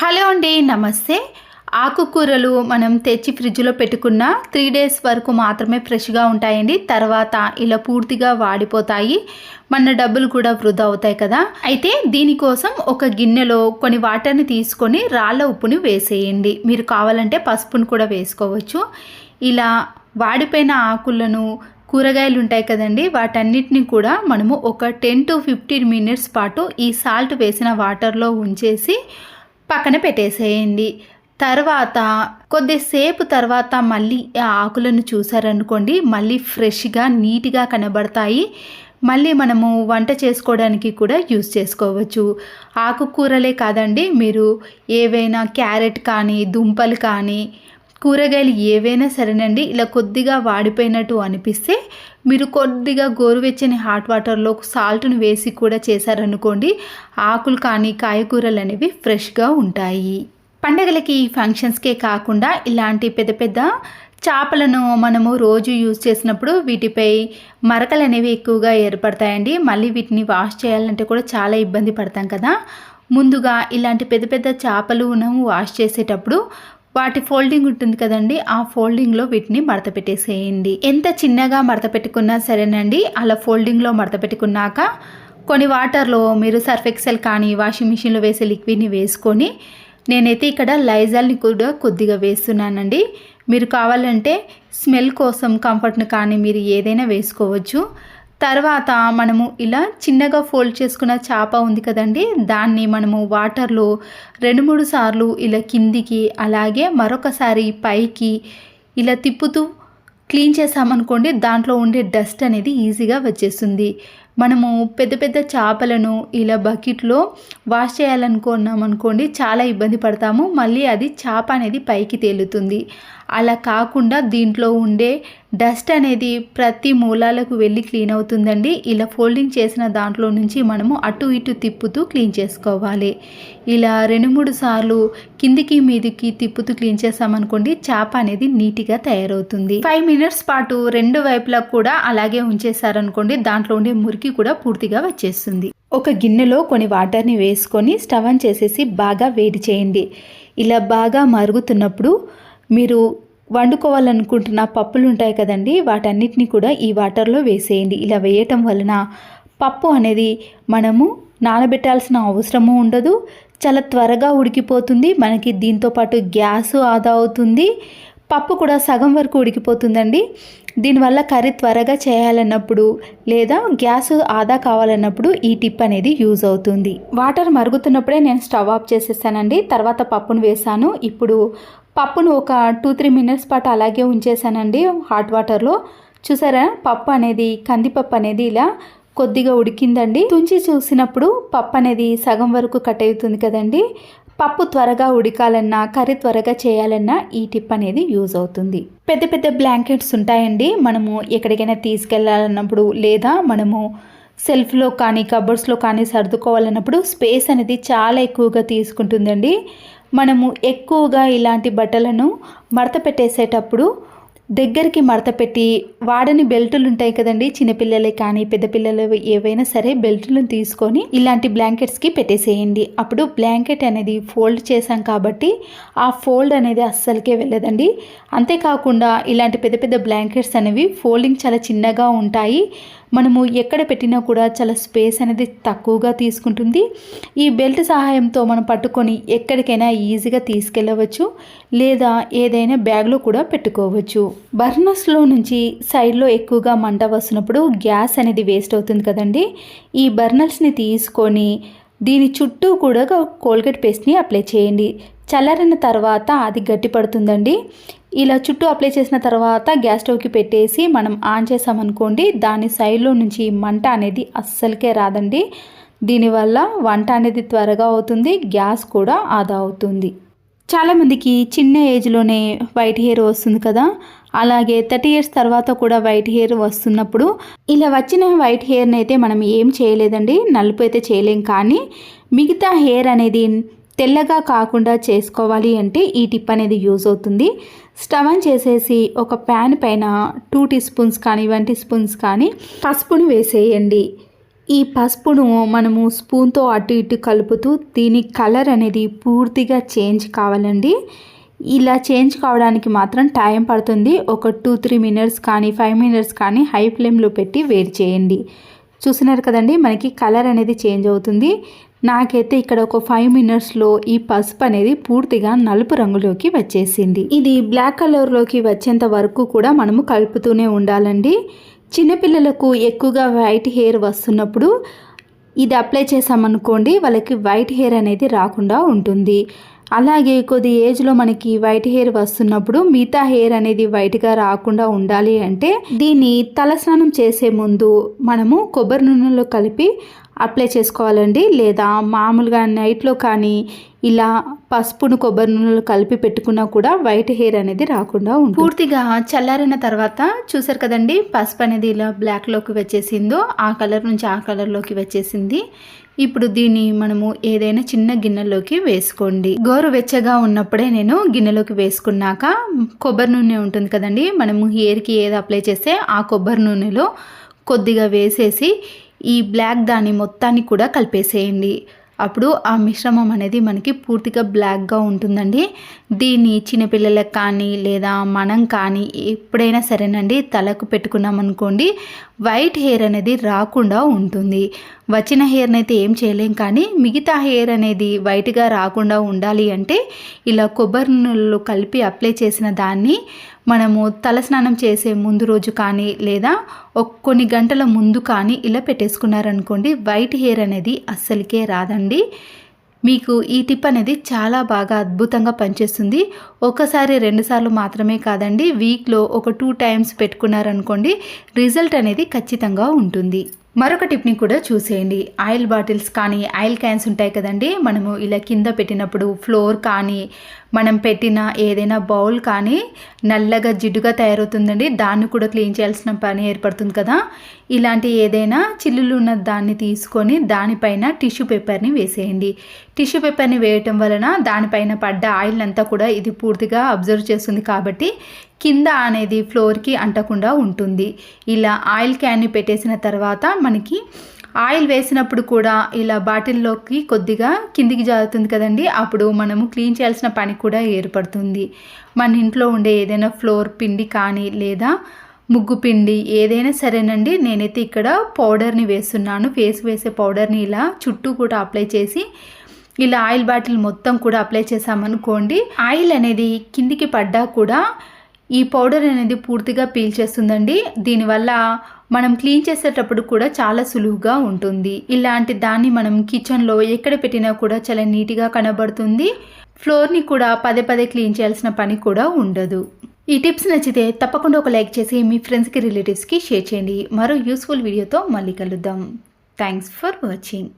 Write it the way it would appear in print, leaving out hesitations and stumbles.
Hello అండి, నమస్తే. ఆకుకూరలు మనం తెచ్చి ఫ్రిడ్జ్లో పెట్టుకున్న 3 డేస్ వరకు మాత్రమే ఫ్రెష్గా ఉంటాయండి. తర్వాత ఇలా పూర్తిగా వాడిపోతాయి. మన డబ్బులు కూడా వృధా అవుతాయి కదా. అయితే దీనికోసం ఒక గిన్నెలో కొన్ని వాటర్ని తీసుకొని రాళ్ళ ఉప్పుని వేసేయండి. మీరు కావాలంటే పసుపును కూడా వేసుకోవచ్చు. ఇలా వాడిపోయిన ఆకులను కూరగాయలు ఉంటాయి కదండి, వాటన్నిటిని కూడా మనము ఒక 10 to 15 మినిట్స్ పాటు ఈ సాల్ట్ వేసిన వాటర్లో ఉంచేసి పక్కన పెట్టేసేయండి. తర్వాత కొద్దిసేపు తర్వాత మళ్ళీ ఆ ఆకులను చూసారనుకోండి, మళ్ళీ ఫ్రెష్గా నీట్గా కనబడతాయి. మళ్ళీ మనము వంట చేసుకోవడానికి కూడా యూజ్ చేసుకోవచ్చు. ఆకుకూరలే కాదండి, మీరు ఏవైనా క్యారెట్ కానీ దుంపలు కానీ కూరగాయలు ఏవైనా సరేనండి, ఇలా కొద్దిగా వాడిపోయినట్టు అనిపిస్తే మీరు కొద్దిగా గోరువెచ్చని హాట్ వాటర్లో సాల్ట్ను వేసి కూడా చేశారనుకోండి, ఆకులు కానీ కాయగూరలు అనేవి ఫ్రెష్గా ఉంటాయి. పండగలకి ఫంక్షన్స్కే కాకుండా ఇలాంటి పెద్ద పెద్ద చేపలను మనము రోజు యూజ్ చేసినప్పుడు వీటిపై మరకలు అనేవి ఎక్కువగా ఏర్పడతాయండి. మళ్ళీ వీటిని వాష్ చేయాలంటే కూడా చాలా ఇబ్బంది పడతాం కదా. ముందుగా ఇలాంటి పెద్ద పెద్ద చేపలు మనము వాష్ చేసేటప్పుడు వాటి ఫోల్డింగ్ ఉంటుంది కదండి, ఆ ఫోల్డింగ్లో వీటిని మడత పెట్టేసేయండి. ఎంత చిన్నగా మడత పెట్టుకున్నా సరేనండి, అలా ఫోల్డింగ్లో మడత పెట్టుకున్నాక కొన్ని వాటర్లో మీరు సర్ఫ్ ఎక్సెల్ కానీ వాషింగ్ మిషన్లో వేసే లిక్విడ్ని వేసుకొని, నేనైతే ఇక్కడ లైజాల్ని కూడా కొద్దిగా వేస్తున్నానండి. మీరు కావాలంటే స్మెల్ కోసం కంఫర్ట్ని కానీ మీరు ఏదైనా వేసుకోవచ్చు. తర్వాత మనము ఇలా చిన్నగా ఫోల్డ్ చేసుకున్న చేప ఉంది కదండి, దాన్ని మనము వాటర్లో 2-3 సార్లు ఇలా కిందికి అలాగే మరొకసారి పైకి ఇలా తిప్పుతూ క్లీన్ చేసామనుకోండి, దాంట్లో ఉండే డస్ట్ అనేది ఈజీగా వచ్చేస్తుంది. మనము పెద్ద పెద్ద చేపలను ఇలా బకెట్లో వాష్ చేయాలనుకున్నామనుకోండి, చాలా ఇబ్బంది పడతాము. మళ్ళీ అది చేప అనేది పైకి తేలుతుంది. అలా కాకుండా దీంట్లో ఉండే డస్ట్ అనేది ప్రతి మూలాలకు వెళ్ళి క్లీన్ అవుతుందండి. ఇలా ఫోల్డింగ్ చేసిన దాంట్లో నుంచి మనము అటు ఇటు తిప్పుతూ క్లీన్ చేసుకోవాలి. ఇలా 2-3 సార్లు కిందికి మీదికి తిప్పుతూ క్లీన్ చేసామనుకోండి, చేప అనేది నీట్గా తయారవుతుంది. 5 మినిట్స్ పాటు 2 వైపులా కూడా అలాగే ఉంచేసారనుకోండి, దాంట్లో ఉండే మురికి కూడా పూర్తిగా వచ్చేస్తుంది. ఒక గిన్నెలో కొన్ని వాటర్ని వేసుకొని స్టవ్ ఆన్ చేసేసి బాగా వేడి చేయండి. ఇలా బాగా మరుగుతున్నప్పుడు మీరు వండుకోవాలనుకుంటున్న పప్పులు ఉంటాయి కదండి, వాటన్నిటిని కూడా ఈ వాటర్లో వేసేయండి. ఇలా వేయటం వలన పప్పు అనేది మనము నానబెట్టాల్సిన అవసరము ఉండదు. చాలా త్వరగా ఉడికిపోతుంది. మనకి దీంతోపాటు గ్యాస్ ఆదా అవుతుంది. పప్పు కూడా సగం వరకు ఉడికిపోతుందండి. దీనివల్ల కర్రీ త్వరగా చేయాలన్నప్పుడు లేదా గ్యాస్ ఆదా కావాలన్నప్పుడు ఈ టిప్ అనేది యూజ్ అవుతుంది. వాటర్ మరుగుతున్నప్పుడే నేను స్టవ్ ఆఫ్ చేసేసానండి. తర్వాత పప్పును వేసాను. ఇప్పుడు పప్పును ఒక 2-3 మినిట్స్ పాటు అలాగే ఉంచేసానండి హాట్ వాటర్లో. చూసారా, పప్పు అనేది కందిపప్పు అనేది ఇలా కొద్దిగా ఉడికిందండి. తుంచి చూసినప్పుడు పప్పు అనేది సగం వరకు కట్ అవుతుంది కదండి. పప్పు త్వరగా ఉడకాలన్నా కర్రీ త్వరగా చేయాలన్నా ఈ టిప్ అనేది యూజ్ అవుతుంది. పెద్ద పెద్ద బ్లాంకెట్స్ ఉంటాయండి, మనము ఎక్కడికైనా తీసుకెళ్ళాలన్నప్పుడు లేదా మనము సెల్ఫ్లో కానీ కబోర్డ్స్లో కానీ సర్దుకోవాలన్నప్పుడు స్పేస్ అనేది చాలా ఎక్కువగా తీసుకుంటుందండి. మనము ఎక్కువగా ఇలాంటి బట్టలను మడత పెట్టేసేటప్పుడు దగ్గరికి మడత పెట్టి వాడని బెల్టులు ఉంటాయి కదండి, చిన్నపిల్లలే కానీ పెద్ద పిల్లలు ఏవైనా సరే బెల్టులను తీసుకొని ఇలాంటి బ్లాంకెట్స్కి పెట్టేసేయండి. అప్పుడు బ్లాంకెట్ అనేది ఫోల్డ్ చేసాం కాబట్టి ఆ ఫోల్డ్ అనేది అస్సలకే వెళ్ళదండి. అంతేకాకుండా ఇలాంటి పెద్ద పెద్ద బ్లాంకెట్స్ అనేవి ఫోల్డింగ్ చాలా చిన్నగా ఉంటాయి. మనము ఎక్కడ పెట్టినా కూడా చాలా స్పేస్ అనేది తక్కువగా తీసుకుంటుంది. ఈ బెల్ట్ సహాయంతో మనం పట్టుకొని ఎక్కడికైనా ఈజీగా తీసుకెళ్ళవచ్చు లేదా ఏదైనా బ్యాగ్లో కూడా పెట్టుకోవచ్చు. బర్నర్స్లో నుంచి సైడ్లో ఎక్కువగా మంట వస్తున్నప్పుడు గ్యాస్ అనేది వేస్ట్ అవుతుంది కదండి. ఈ బర్నర్స్ని తీసుకొని దీని చుట్టూ కూడా కోల్గేట్ పేస్ట్ని అప్లై చేయండి. చల్లారిన తర్వాత అది గట్టి పడుతుందండి. ఇలా చుట్టూ అప్లై చేసిన తర్వాత గ్యాస్ స్టవ్కి పెట్టేసి మనం ఆన్ చేసామనుకోండి, దాని సైడ్లో నుంచి మంట అనేది అస్సలకే రాదండి. దీనివల్ల వంట అనేది త్వరగా అవుతుంది, గ్యాస్ కూడా ఆదా అవుతుంది. చాలామందికి చిన్న ఏజ్లోనే వైట్ హెయిర్ వస్తుంది కదా, అలాగే 30 ఇయర్స్ తర్వాత కూడా వైట్ హెయిర్ వస్తున్నప్పుడు ఇలా వచ్చిన వైట్ హెయిర్ని అయితే మనం ఏం చేయలేదండి, నలుపు అయితే చేయలేం. కానీ మిగతా హెయిర్ అనేది తెల్లగా కాకుండా చేసుకోవాలి అంటే ఈ టిప్ అనేది యూజ్ అవుతుంది. స్టవ్ ఆన్ చేసేసి ఒక ప్యాన్ పైన 2 టీ స్పూన్స్ కానీ 1 టీ స్పూన్స్ కానీ పసుపుని వేసేయండి. ఈ పసుపును మనము స్పూన్తో అటు ఇటు కలుపుతూ దీని కలర్ అనేది పూర్తిగా చేంజ్ కావాలండి. ఇలా చేంజ్ కావడానికి మాత్రం టైం పడుతుంది. ఒక 2-3 మినిట్స్ కానీ 5 మినిట్స్ కానీ హై ఫ్లేమ్లో పెట్టి వేడి చేయండి. చూస్తున్నారు కదండి, మనకి కలర్ అనేది చేంజ్ అవుతుంది. నాకైతే ఇక్కడ ఒక 5 మినిట్స్లో ఈ పసుపు అనేది పూర్తిగా నలుపు రంగులోకి వచ్చేసింది. ఇది బ్లాక్ కలర్లోకి వచ్చేంత వరకు కూడా మనము కలుపుతూనే ఉండాలండి. చిన్నపిల్లలకు ఎక్కువగా వైట్ హెయిర్ వస్తున్నప్పుడు ఇది అప్లై చేసామనుకోండి, వాళ్ళకి వైట్ హెయిర్ అనేది రాకుండా ఉంటుంది. అలాగే కొద్ది ఏజ్లో మనకి వైట్ హెయిర్ వస్తున్నప్పుడు మిగతా హెయిర్ అనేది వైట్గా రాకుండా ఉండాలి అంటే దీన్ని తలస్నానం చేసే ముందు మనము కొబ్బరి నూనెలో కలిపి అప్లై చేసుకోవాలండి. లేదా మామూలుగా నైట్లో కానీ ఇలా పసుపును కొబ్బరి నూనెలో కలిపి పెట్టుకున్నా కూడా వైట్ హెయిర్ అనేది రాకుండా ఉంటుంది. పూర్తిగా చల్లారిన తర్వాత చూసారు కదండి, పసుపు అనేది ఇలా బ్లాక్లోకి వచ్చేసిందో ఆ కలర్ నుంచి ఆ కలర్లోకి వచ్చేసింది. ఇప్పుడు దీన్ని మనము ఏదైనా చిన్న గిన్నెలోకి వేసుకోండి. గోరువెచ్చగా ఉన్నప్పుడే నేను గిన్నెలోకి వేసుకున్నాక కొబ్బరి నూనె ఉంటుంది కదండి, మనము హెయిర్కి ఏది అప్లై చేస్తే ఆ కొబ్బరి నూనెలో కొద్దిగా వేసేసి ఈ బ్లాక్ దాన్ని మొత్తాన్ని కూడా కలిపేసేయండి. అప్పుడు ఆ మిశ్రమం అనేది మనకి పూర్తిగా బ్లాక్గా ఉంటుందండి. దీన్ని చిన్నపిల్లలకు కానీ లేదా మనం కానీ ఎప్పుడైనా సరేనండి తలకు పెట్టుకున్నాం అనుకోండి, వైట్ హెయిర్ అనేది రాకుండా ఉంటుంది. వచ్చిన హెయిర్ని అయితే ఏం చేయలేం, కానీ మిగతా హెయిర్ అనేది వైట్గా రాకుండా ఉండాలి అంటే ఇలా కొబ్బరి నూనెలో కలిపి అప్లై చేసిన దాన్ని మనము తలస్నానం చేసే ముందు రోజు కానీ లేదా కొన్ని గంటల ముందు కానీ ఇలా పెట్టేసుకున్నారనుకోండి, వైట్ హెయిర్ అనేది అస్సలకే రాదండి. మీకు ఈ టిప్ అనేది చాలా బాగా అద్భుతంగా పనిచేస్తుంది. ఒకసారి 2 సార్లు మాత్రమే కాదండి, వీక్లో ఒక 2 టైమ్స్ పెట్టుకున్నారనుకోండి, రిజల్ట్ అనేది ఖచ్చితంగా ఉంటుంది. మరొక టిప్ని కూడా చూసేయండి. ఆయిల్ బాటిల్స్ కానీ ఆయిల్ క్యాన్స్ ఉంటాయి కదండి, మనము ఇలా కింద పెట్టినప్పుడు ఫ్లోర్ కానీ మనం పెట్టిన ఏదైనా బౌల్ కానీ నల్లగా జిడ్డుగా తయారవుతుందండి. దాన్ని కూడా క్లీన్ చేయాల్సిన పని ఏర్పడుతుంది కదా. ఇలాంటి ఏదైనా చిల్లులు ఉన్న దాన్ని తీసుకొని దానిపైన టిష్యూ పేపర్ని వేసేయండి. టిష్యూ పేపర్ని వేయటం వలన దానిపైన పడ్డ ఆయిల్ అంతా కూడా ఇది పూర్తిగా అబ్జర్వ్ చేస్తుంది కాబట్టి కింద అనేది ఫ్లోర్కి అంటకుండా ఉంటుంది. ఇలా ఆయిల్ క్యాన్ని పెట్టేసిన తర్వాత మనకి ఆయిల్ వేసినప్పుడు కూడా ఇలా బాటిల్లోకి కొద్దిగా కిందికి జారుతుంది కదండి, అప్పుడు మనము క్లీన్ చేయాల్సిన పని కూడా ఏర్పడుతుంది. మన ఇంట్లో ఉండే ఏదైనా ఫ్లోర్ పిండి కానీ లేదా ముగ్గు పిండి ఏదైనా సరేనండి, నేనైతే ఇక్కడ పౌడర్ని వేస్తున్నాను. ఫేస్ వేసే పౌడర్ని ఇలా చుట్టూ కూడా అప్లై చేసి ఇలా ఆయిల్ బాటిల్ మొత్తం కూడా అప్లై చేసామనుకోండి, ఆయిల్ అనేది కిందికి పడ్డా కూడా ఈ పౌడర్ అనేది పూర్తిగా పీల్చేస్తుందండి. దీనివల్ల మనం క్లీన్ చేసేటప్పుడు కూడా చాలా సులువుగా ఉంటుంది. ఇలాంటి దాన్ని మనం కిచెన్లో ఎక్కడ పెట్టినా కూడా చాలా నీట్గా కనబడుతుంది. ఫ్లోర్ని కూడా పదే పదే క్లీన్ చేయాల్సిన పని కూడా ఉండదు. ఈ టిప్స్ నచ్చితే తప్పకుండా ఒక లైక్ చేసి మీ ఫ్రెండ్స్కి రిలేటివ్స్కి షేర్ చేయండి. మరో యూస్ఫుల్ వీడియోతో మళ్ళీ కలుద్దాం. Thanks for watching.